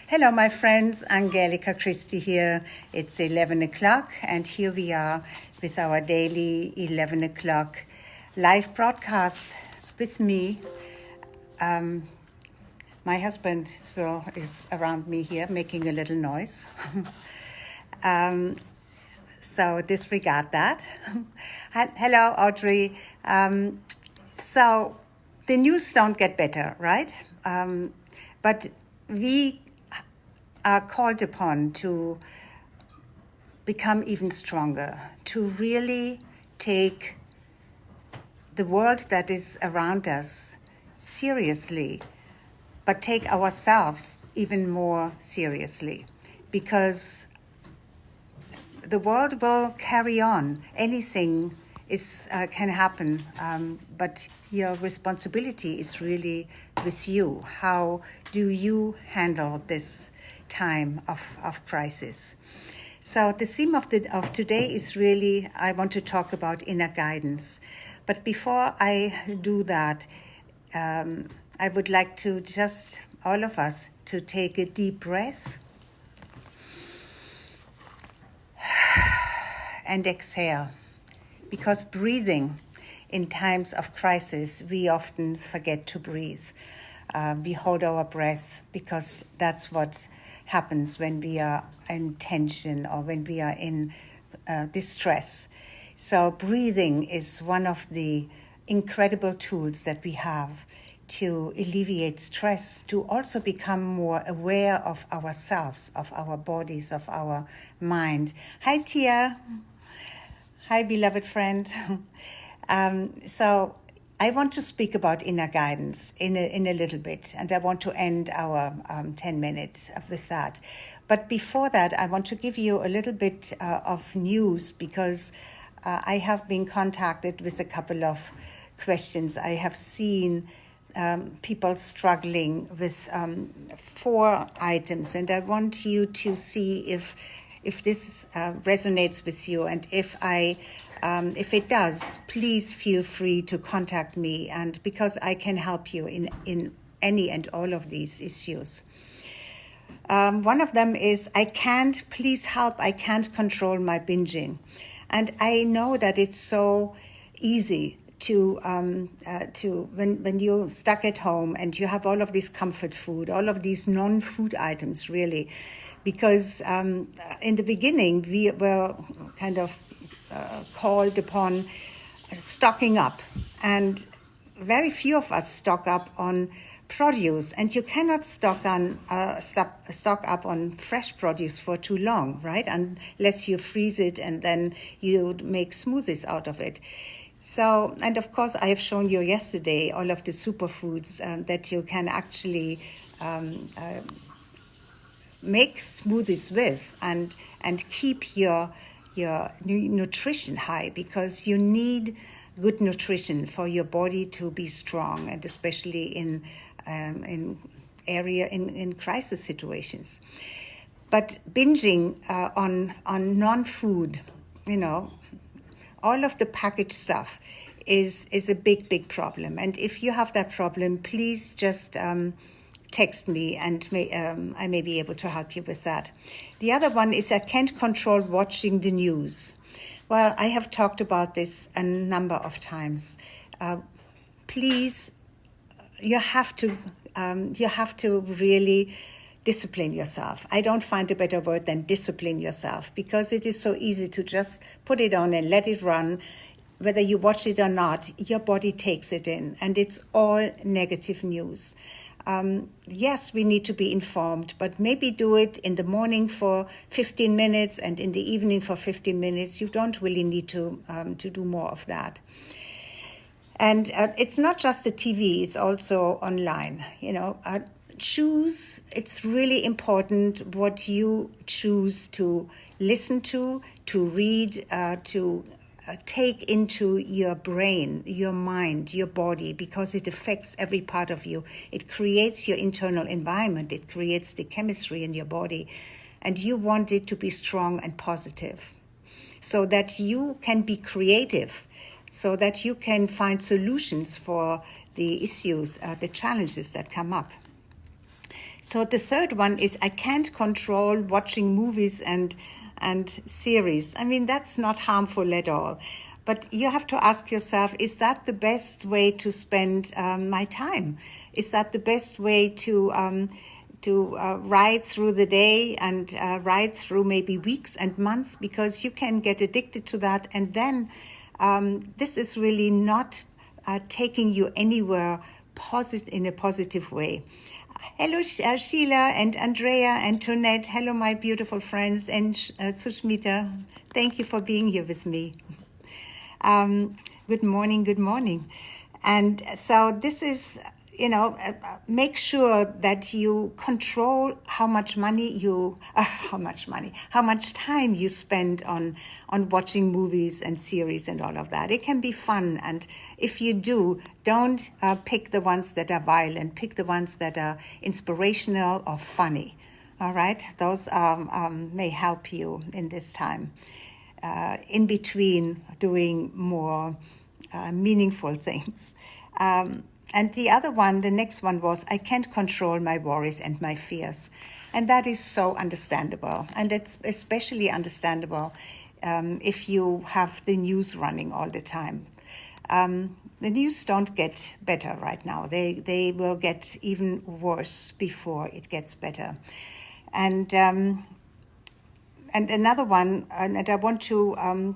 Hello, my friends. Angelika Christie here. It's 11 o'clock, and here we are with our daily 11 o'clock live broadcast with me. My husband is around me here making a little noise. So disregard that. Hello, Audrey. So the news don't get better, right? But we are called upon to become even stronger, to really take the world that is around us seriously, but take ourselves even more seriously, because the world will carry on. Anything can happen, but your responsibility is really with you. How do you handle this time of crisis? So the theme of today is really, I want to talk about inner guidance. But before I do that, I would like to just, all of us, to take a deep breath and exhale. Because breathing in times of crisis, we often forget to breathe. We hold our breath because that's what happens when we are in tension or when we are in distress. So breathing is one of the incredible tools that we have to alleviate stress, to also become more aware of ourselves, of our bodies, of our mind. Hi, Tia. Hi, beloved friend. So I want to speak about inner guidance in a little bit, and I want to end our 10 minutes with that. But before that, I want to give you a little bit of news, because I have been contacted with a couple of questions. I have seen people struggling with 4 items, and I want you to see if this resonates with you, and if it does, please feel free to contact me, and because I can help you in any and all of these issues. One of them is, please help, I can't control my binging. And I know that it's so easy to when you're stuck at home and you have all of this comfort food, all of these non-food items, really, because in the beginning we were kind of called upon stocking up, and very few of us stock up on produce, and you cannot stock up on fresh produce for too long, right? Unless you freeze it and then you make smoothies out of it. So, and of course, I have shown you yesterday all of the superfoods that you can actually make smoothies with and keep your nutrition high, because you need good nutrition for your body to be strong, and especially in crisis situations. But binging on non-food, all of the packaged stuff is a big problem. And if you have that problem, please just text me, and I may be able to help you with that. The other one is, I can't control watching the news. Well, I have talked about this a number of times. Please, you have to really discipline yourself. I don't find a better word than discipline yourself, because it is so easy to just put it on and let it run. Whether you watch it or not, your body takes it in, and it's all negative news. Yes, we need to be informed, but maybe do it in the morning for 15 minutes and in the evening for 15 minutes. You don't really need to do more of that. And it's not just the TV, it's also online. It's really important what you choose to listen to read, to take into your brain, your mind, your body, because it affects every part of you. It creates your internal environment. It creates the chemistry in your body. And you want it to be strong and positive, so that you can be creative, so that you can find solutions for the issues, the challenges that come up. So the third one is I can't control watching movies and series. I mean, that's not harmful at all. But you have to ask yourself, is that the best way to spend my time? Is that the best way to ride through the day and ride through maybe weeks and months? Because you can get addicted to that. And then this is really not taking you anywhere in a positive way. Hello, Sheila and Andrea and Tonette. Hello, my beautiful friends, and Sushmita. Thank you for being here with me. Good morning, good morning. And so this is, make sure that you control how much time you spend on watching movies and series and all of that. It can be fun, and if you do, don't pick the ones that are violent. Pick the ones that are inspirational or funny. All right, those may help you in this time. In between doing more meaningful things. And the next one was, I can't control my worries and my fears. And that is so understandable. And it's especially understandable if you have the news running all the time. The news don't get better right now. They will get even worse before it gets better. And another one, and I want to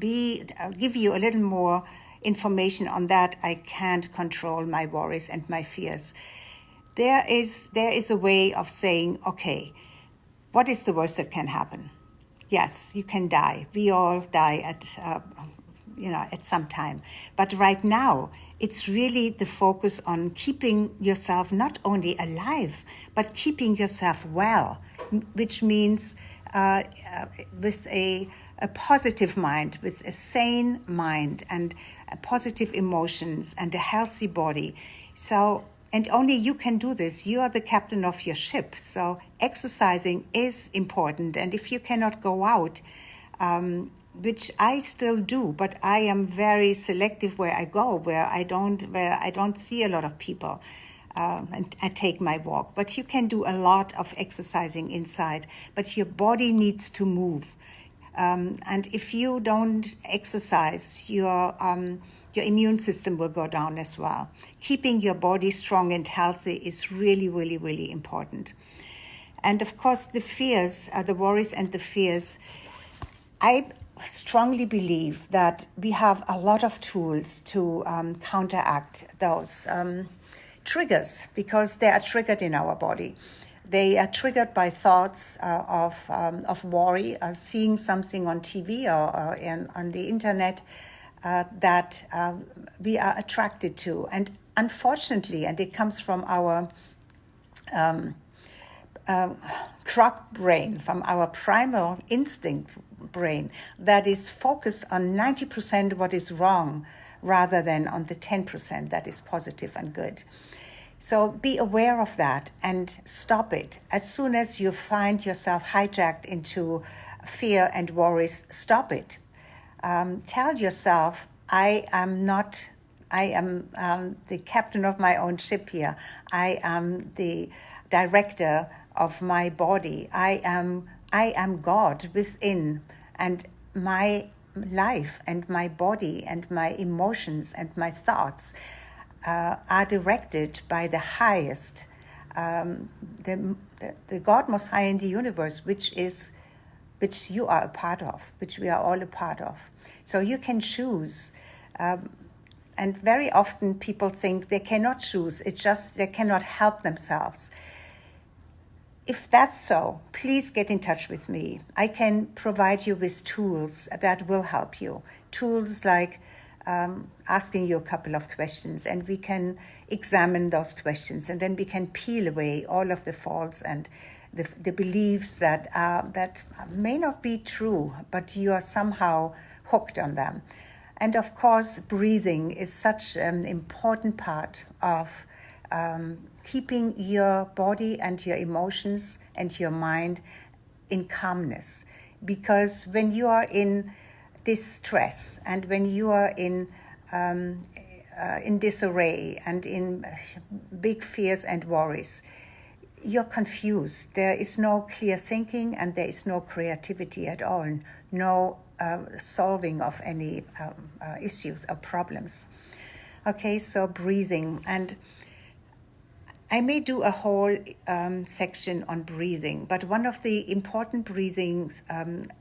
give you a little more information on that. I can't control my worries and my fears. There is a way of saying, okay, what is the worst that can happen? Yes, you can die. We all die at some time. But right now, it's really the focus on keeping yourself not only alive, but keeping yourself well, which means with a positive mind, with a sane mind and positive emotions and a healthy body. So, and only you can do this. You are the captain of your ship. So exercising is important. And if you cannot go out, which I still do, but I am very selective where I go, where I don't see a lot of people. And I take my walk. But you can do a lot of exercising inside, but your body needs to move. And if you don't exercise, your immune system will go down as well. Keeping your body strong and healthy is really, really, really important. And of course, the fears, the worries and the fears, I strongly believe that we have a lot of tools to counteract those triggers, because they are triggered in our body. They are triggered by thoughts of worry, seeing something on TV or on the internet that we are attracted to. And unfortunately, and it comes from our croc brain, from our primal instinct brain, that is focused on 90% what is wrong rather than on the 10% that is positive and good. So be aware of that and stop it. As soon as you find yourself hijacked into fear and worries, stop it. Tell yourself, I am the captain of my own ship here. I am the director of my body. I am God within, and my life and my body and my emotions and my thoughts are directed by the highest, the God most high in the universe, which you are a part of, which we are all a part of. So you can choose. And very often people think they cannot choose. It's just they cannot help themselves. If that's so, please get in touch with me. I can provide you with tools that will help you. Tools like asking you a couple of questions, and we can examine those questions, and then we can peel away all of the faults and the beliefs that may not be true, but you are somehow hooked on them. And of course, breathing is such an important part of keeping your body and your emotions and your mind in calmness. Because when you are in distress and when you are in disarray and in big fears and worries, you're confused. There is no clear thinking and there is no creativity at all, no solving of any issues or problems. Okay, so breathing. And I may do a whole section on breathing, but one of the important breathing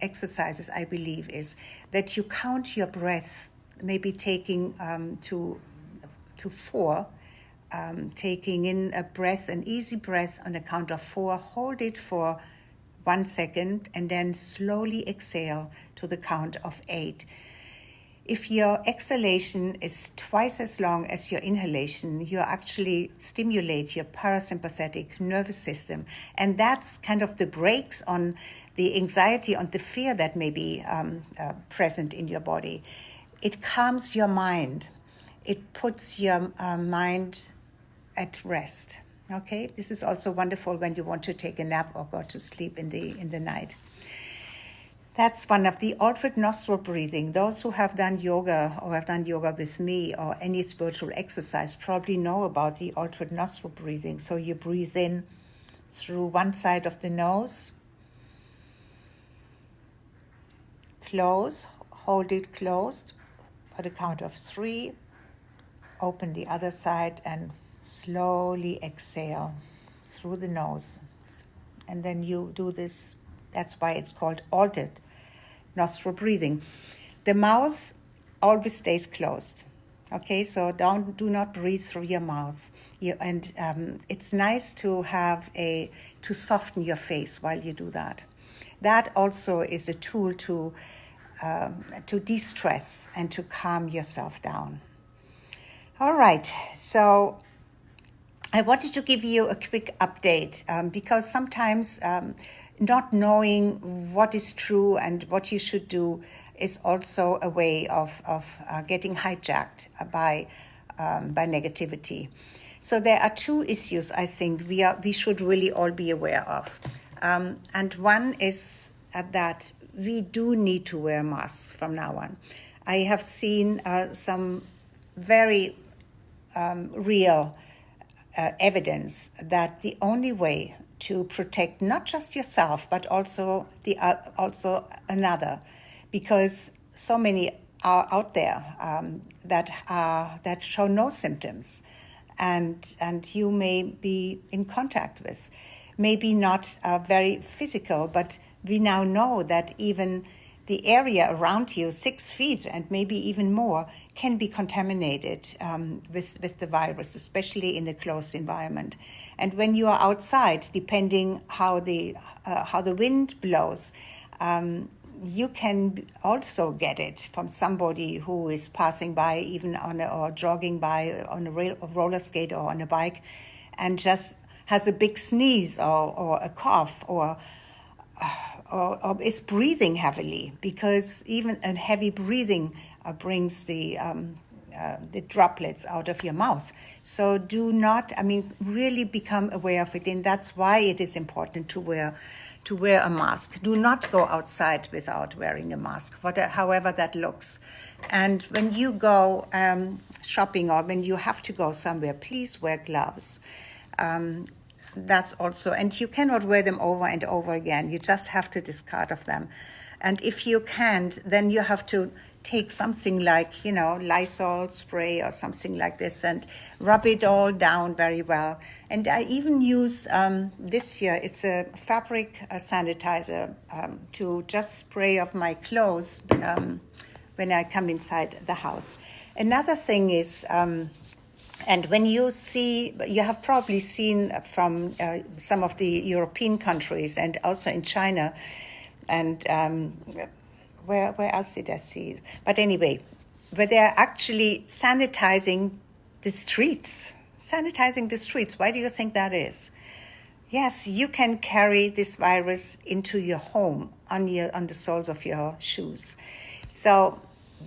exercises, I believe, is that you count your breath, maybe taking to 4, taking in a breath, an easy breath on the count of 4, hold it for 1 second, and then slowly exhale to the count of 8. If your exhalation is twice as long as your inhalation, you actually stimulate your parasympathetic nervous system. And that's kind of the brakes on the anxiety, on the fear that may be present in your body. It calms your mind. It puts your mind at rest. Okay, this is also wonderful when you want to take a nap or go to sleep in the night. That's one of the outward nostril breathing. Those who have done yoga or have done yoga with me or any spiritual exercise probably know about the outward nostril breathing. So you breathe in through one side of the nose, close, hold it closed for the count of 3, open the other side and slowly exhale through the nose. And then you do this. That's why it's called altered nostril breathing. The mouth always stays closed. Okay, so do not breathe through your mouth. It's nice to to soften your face while you do that. That also is a tool to de-stress and to calm yourself down. All right, so I wanted to give you a quick update because sometimes not knowing what is true and what you should do is also a way of getting hijacked by negativity. So there are 2 issues I think we should really all be aware of. And one is that we do need to wear masks from now on. I have seen some very real evidence that the only way to protect not just yourself but also another, because so many are out there that show no symptoms, and you may be in contact with, maybe not very physical, but we now know that even the area around you, 6 feet and maybe even more, can be contaminated with the virus, especially in a closed environment. And when you are outside, depending how the wind blows, you can also get it from somebody who is passing by, even or jogging by on a roller skate or on a bike, and just has a big sneeze or a cough or is breathing heavily, because even a heavy breathing brings the droplets out of your mouth. So really become aware of it, and that's why it is important to wear a mask. Do not go outside without wearing a mask, however that looks. And when you go shopping or when you have to go somewhere, please wear gloves. That's also, and you cannot wear them over and over again. You just have to discard of them. And if you can't, then you have to take something like, Lysol spray or something like this and rub it all down very well. And I even use this year, it's a fabric sanitizer to just spray off my clothes when I come inside the house. Another thing is, and when you have probably seen from some of the European countries and also in China, and where else did I see? But anyway, where they're actually sanitizing the streets. Why do you think that is? Yes, you can carry this virus into your home on the soles of your shoes. So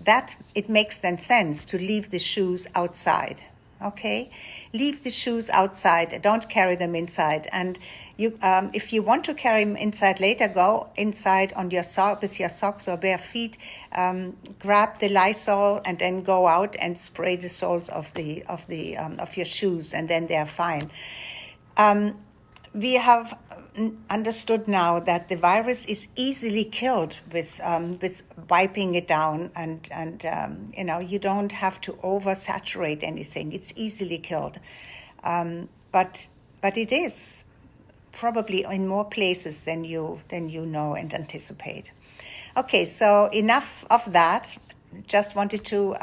that it makes then sense to leave the shoes outside. Okay, leave the shoes outside. Don't carry them inside. And you, if you want to carry them inside later, go inside on with your socks or bare feet. Grab the Lysol and then go out and spray the soles of your shoes, and then they are fine. we have understood now that the virus is easily killed with wiping it down, and you don't have to oversaturate anything. It's easily killed, but it is probably in more places than you know and anticipate. Okay, so enough of that. Just wanted to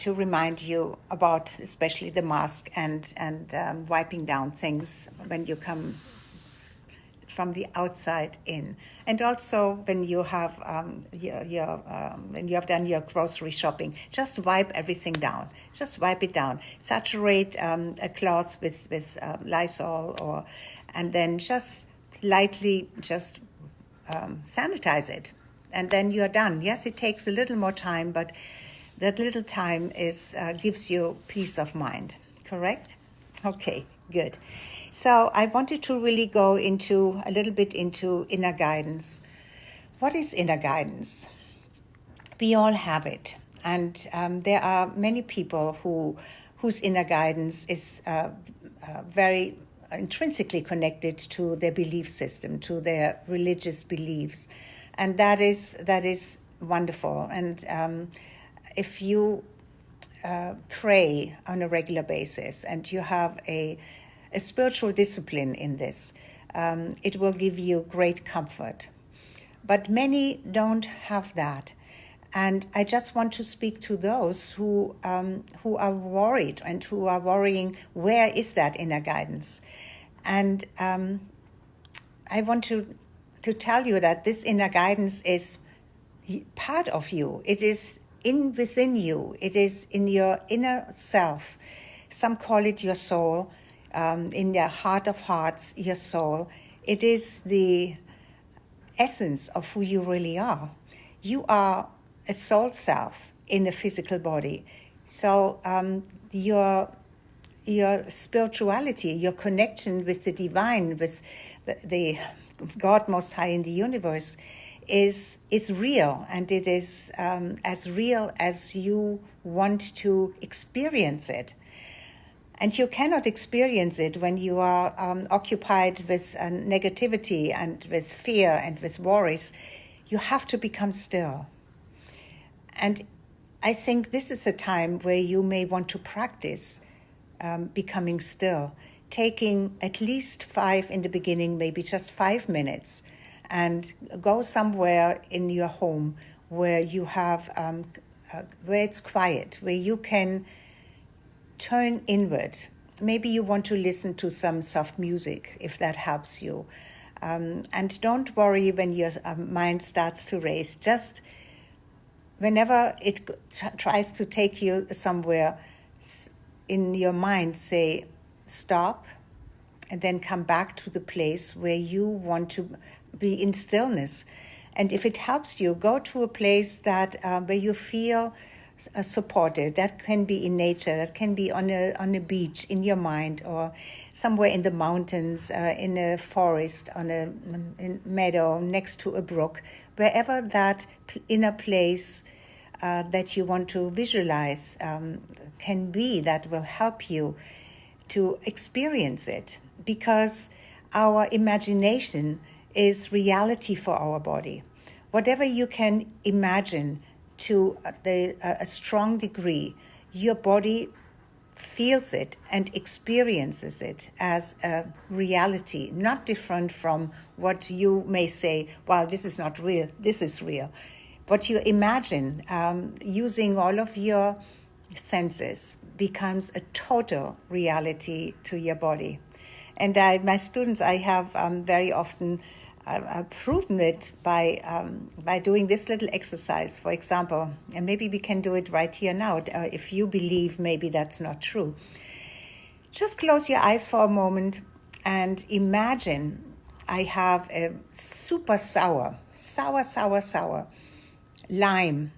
remind you about especially the mask and wiping down things when you come from the outside in, and also when you have when you have done your grocery shopping, just wipe everything down. Just wipe it down. Saturate a cloth with Lysol, and then just lightly sanitize it, and then you're done. Yes, it takes a little more time, but that little time gives you peace of mind. Correct? Okay, good. So I wanted to really go a little bit into inner guidance. What is inner guidance? We all have it, and there are many people whose inner guidance is very intrinsically connected to their belief system, to their religious beliefs, and that is wonderful. And if you pray on a regular basis and you have a spiritual discipline in this, it will give you great comfort. But many don't have that. And I just want to speak to those who are worried and who are worrying, where is that inner guidance? And I want to tell you that this inner guidance is part of you. It is within you. It is in your inner self. Some call it your soul. In your heart of hearts, your soul. It is the essence of who you really are. You are a soul self in a physical body. So your spirituality, your connection with the divine, with the God Most High in the universe, is real, and it is as real as you want to experience it. And you cannot experience it when you are occupied with negativity and with fear and with worries. You have to become still. And I think this is a time where you may want to practice becoming still, taking at least 5 in the beginning, maybe just 5 minutes, and go somewhere in your home where you have, where it's quiet, where you can turn inward. Maybe you want to listen to some soft music, if that helps you. And don't worry when your mind starts to race. Just whenever it tries to take you somewhere, in your mind say, stop, and then come back to the place where you want to be in stillness. And if it helps you, go to a place that where you feel supported. That can be in nature, that can be on a beach in your mind, or somewhere in the mountains, in a forest, on a meadow next to a brook, wherever that inner place that you want to visualize can be, that will help you to experience it, because our imagination is reality for our body. Whatever you can imagine to a strong degree, your body feels it and experiences it as a reality, not different from what you may say, well, this is not real, this is real. What you imagine using all of your senses becomes a total reality to your body. And my students, I have very often proven it by doing this little exercise, for example, and maybe we can do it right here now, if you believe maybe that's not true. Just close your eyes for a moment and imagine I have a super sour lime.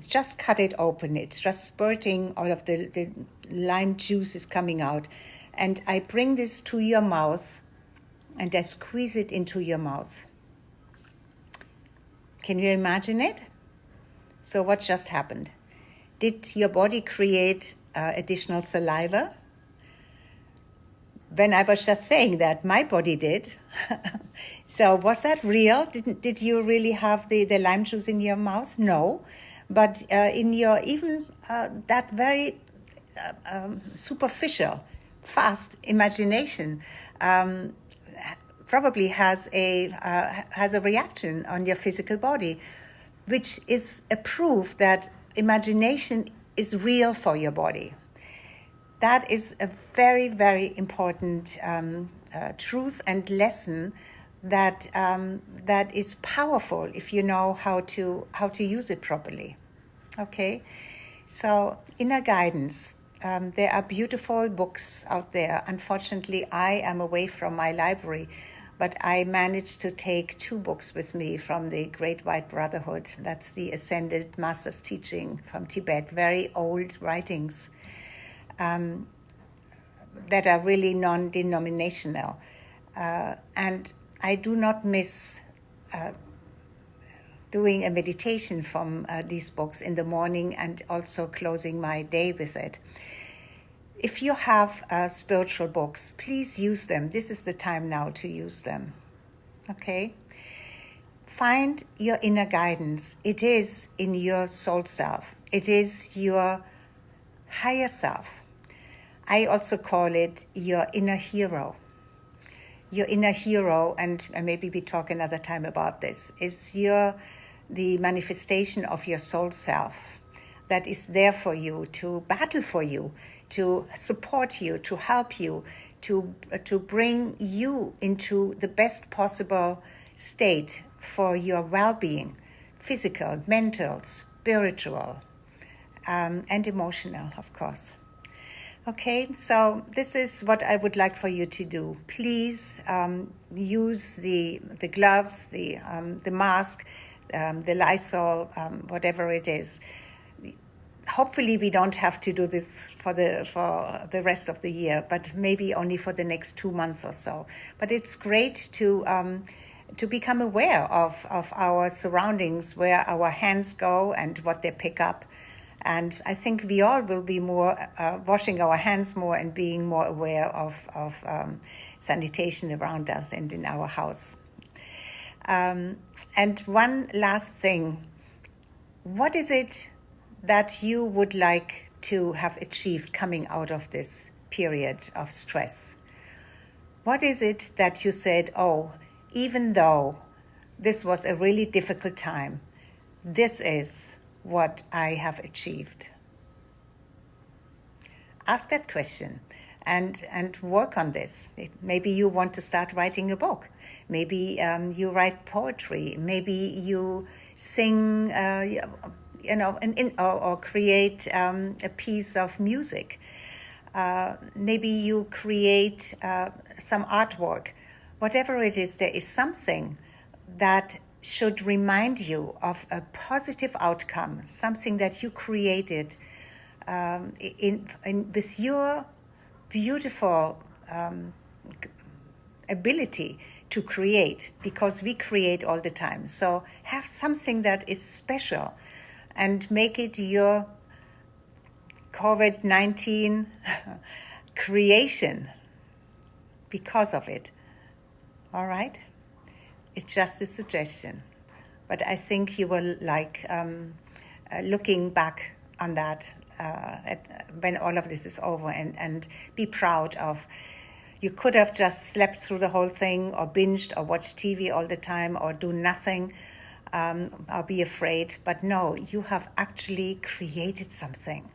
Just cut it open. It's just spurting, all of the lime juice is coming out. And I bring this to your mouth and I squeeze it into your mouth. Can you imagine it? So what just happened? Did your body create additional saliva? when I was just saying that, my body did. So was that real? Did you really have the lime juice in your mouth? No. But in your, even that very superficial, fast imagination probably has a reaction on your physical body, which is a proof that imagination is real for your body. That is a very, very important truth and lesson that that is powerful if you know how to use it properly. Okay, so inner guidance. There are beautiful books out there. Unfortunately, I am away from my library, but I managed to take 2 books with me from the Great White Brotherhood. That's the Ascended Master's Teaching from Tibet, very old writings that are really non-denominational. And I do not miss doing a meditation from these books in the morning and also closing my day with it. If you have spiritual books, please use them. This is the time now to use them. Okay? Find your inner guidance. It is in your soul self. It is your higher self. I also call it your inner hero. Your inner hero, and maybe we talk another time about this, is the manifestation of your soul self that is there for you, to battle for you, to support you, to help you, to bring you into the best possible state for your well-being, physical, mental, spiritual, and emotional, of course. Okay, so this is what I would like for you to do. Please use the gloves, the mask, the Lysol, whatever it is. Hopefully we don't have to do this for the rest of the year, but maybe only for the next 2 months or so. But it's great to become aware of our surroundings, where our hands go and what they pick up. And I think we all will be more washing our hands more and being more aware of sanitation around us and in our house. And one last thing, what is it that you would like to have achieved coming out of this period of stress? What is it that you said, oh, even though this was a really difficult time, this is what I have achieved? Ask that question and work on this. Maybe you want to start writing a book. Maybe you write poetry. Maybe you sing, or create a piece of music. Maybe you create some artwork. Whatever it is, there is something that should remind you of a positive outcome, something that you created with your beautiful ability to create, because we create all the time. So have something that is special and make it your COVID-19 creation because of it. All right? It's just a suggestion. But I think you will like looking back on that when all of this is over and be proud of. You could have just slept through the whole thing, or binged, or watched TV all the time, or do nothing, or be afraid. But no, you have actually created something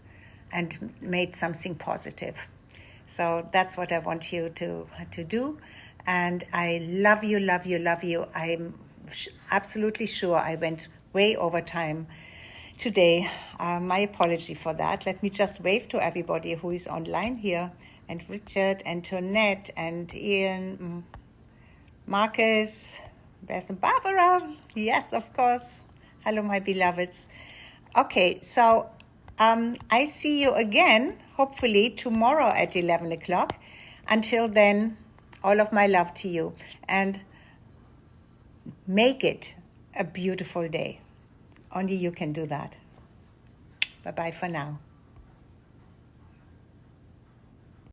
and made something positive. So that's what I want you to do. And I love you, love you, love you. I'm absolutely sure I went way over time today. My apology for that. Let me just wave to everybody who is online here. And Richard, and Tonette, and Ian, Marcus, Beth and Barbara. Yes, of course. Hello, my beloveds. Okay, so I see you again, hopefully tomorrow at 11 o'clock. Until then, all of my love to you. And make it a beautiful day. Only you can do that. Bye-bye for now.